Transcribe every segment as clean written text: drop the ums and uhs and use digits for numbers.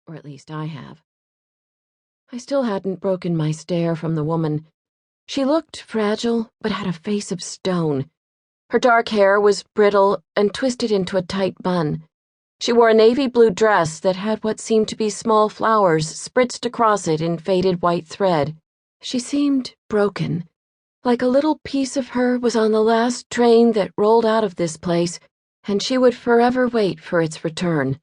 or at least I have. I still hadn't broken my stare from the woman. She looked fragile, but had a face of stone. Her dark hair was brittle and twisted into a tight bun. She wore a navy blue dress that had what seemed to be small flowers spritzed across it in faded white thread. She seemed broken, like a little piece of her was on the last train that rolled out of this place, and she would forever wait for its return.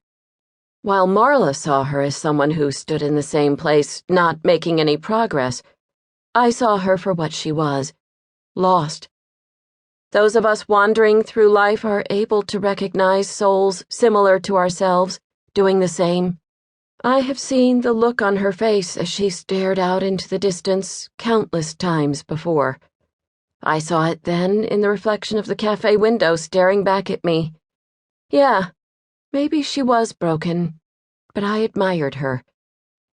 While Marla saw her as someone who stood in the same place, not making any progress, I saw her for what she was, lost. Those of us wandering through life are able to recognize souls similar to ourselves, doing the same. I have seen the look on her face as she stared out into the distance countless times before. I saw it then in the reflection of the cafe window staring back at me. Yeah, maybe she was broken, but I admired her.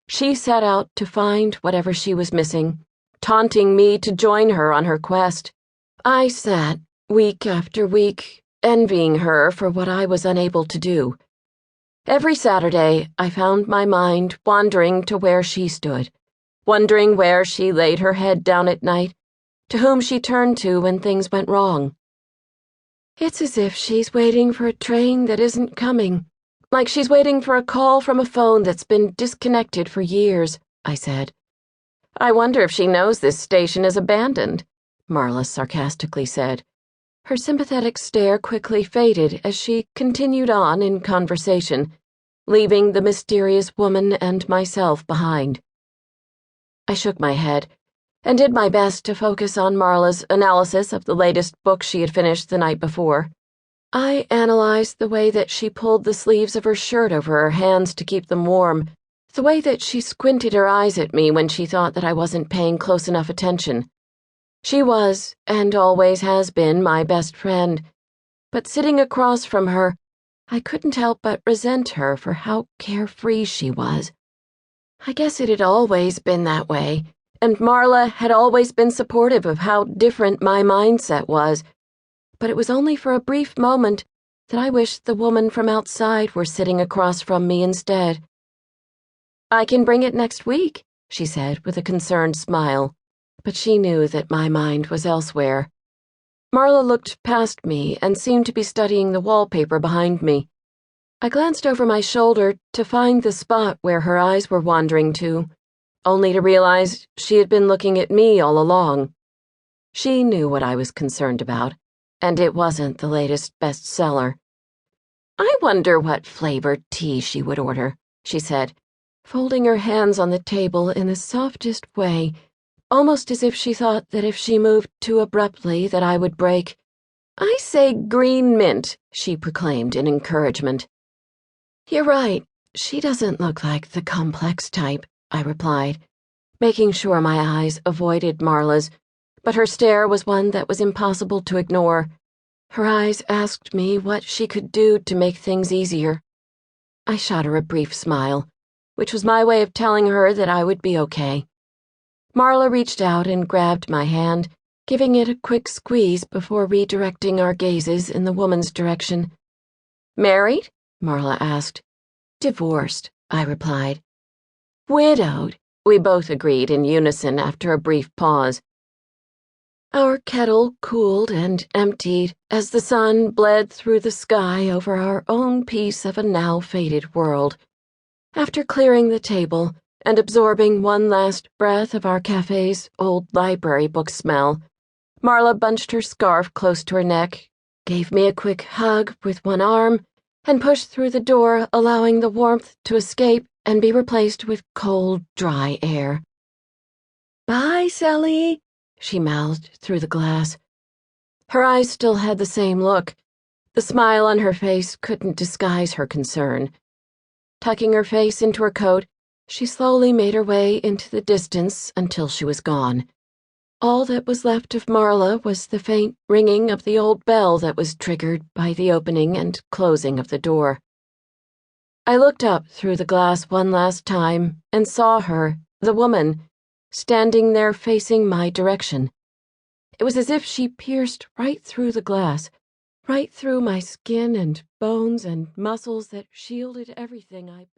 She set out to find whatever she was missing, taunting me to join her on her quest. I sat, week after week, envying her for what I was unable to do. Every Saturday, I found my mind wandering to where she stood, wondering where she laid her head down at night, to whom she turned to when things went wrong. It's as if she's waiting for a train that isn't coming, like she's waiting for a call from a phone that's been disconnected for years, I said. I wonder if she knows this station is abandoned, Marla sarcastically said. Her sympathetic stare quickly faded as she continued on in conversation, leaving the mysterious woman and myself behind. I shook my head and did my best to focus on Marla's analysis of the latest book she had finished the night before. I analyzed the way that she pulled the sleeves of her shirt over her hands to keep them warm, the way that she squinted her eyes at me when she thought that I wasn't paying close enough attention. She was, and always has been, my best friend, but sitting across from her, I couldn't help but resent her for how carefree she was. I guess it had always been that way, and Marla had always been supportive of how different my mindset was, but it was only for a brief moment that I wished the woman from outside were sitting across from me instead. I can bring it next week, she said with a concerned smile. But she knew that my mind was elsewhere. Marla looked past me and seemed to be studying the wallpaper behind me. I glanced over my shoulder to find the spot where her eyes were wandering to, only to realize she had been looking at me all along. She knew what I was concerned about, and it wasn't the latest bestseller. I wonder what flavored tea she would order, she said, folding her hands on the table in the softest way, almost as if she thought that if she moved too abruptly that I would break. I say green mint, she proclaimed in encouragement. You're right, she doesn't look like the complex type, I replied, making sure my eyes avoided Marla's, but her stare was one that was impossible to ignore. Her eyes asked me what she could do to make things easier. I shot her a brief smile, which was my way of telling her that I would be okay. Marla reached out and grabbed my hand, giving it a quick squeeze before redirecting our gazes in the woman's direction. Married? Marla asked. Divorced, I replied. Widowed, we both agreed in unison after a brief pause. Our kettle cooled and emptied as the sun bled through the sky over our own piece of a now faded world. After clearing the table and absorbing one last breath of our cafe's old library book smell, Marla bunched her scarf close to her neck, gave me a quick hug with one arm, and pushed through the door, allowing the warmth to escape and be replaced with cold, dry air. Bye, Sally, she mouthed through the glass. Her eyes still had the same look. The smile on her face couldn't disguise her concern. Tucking her face into her coat, she slowly made her way into the distance until she was gone. All that was left of Marla was the faint ringing of the old bell that was triggered by the opening and closing of the door. I looked up through the glass one last time and saw her, the woman, standing there facing my direction. It was as if she pierced right through the glass, right through my skin and bones and muscles that shielded everything I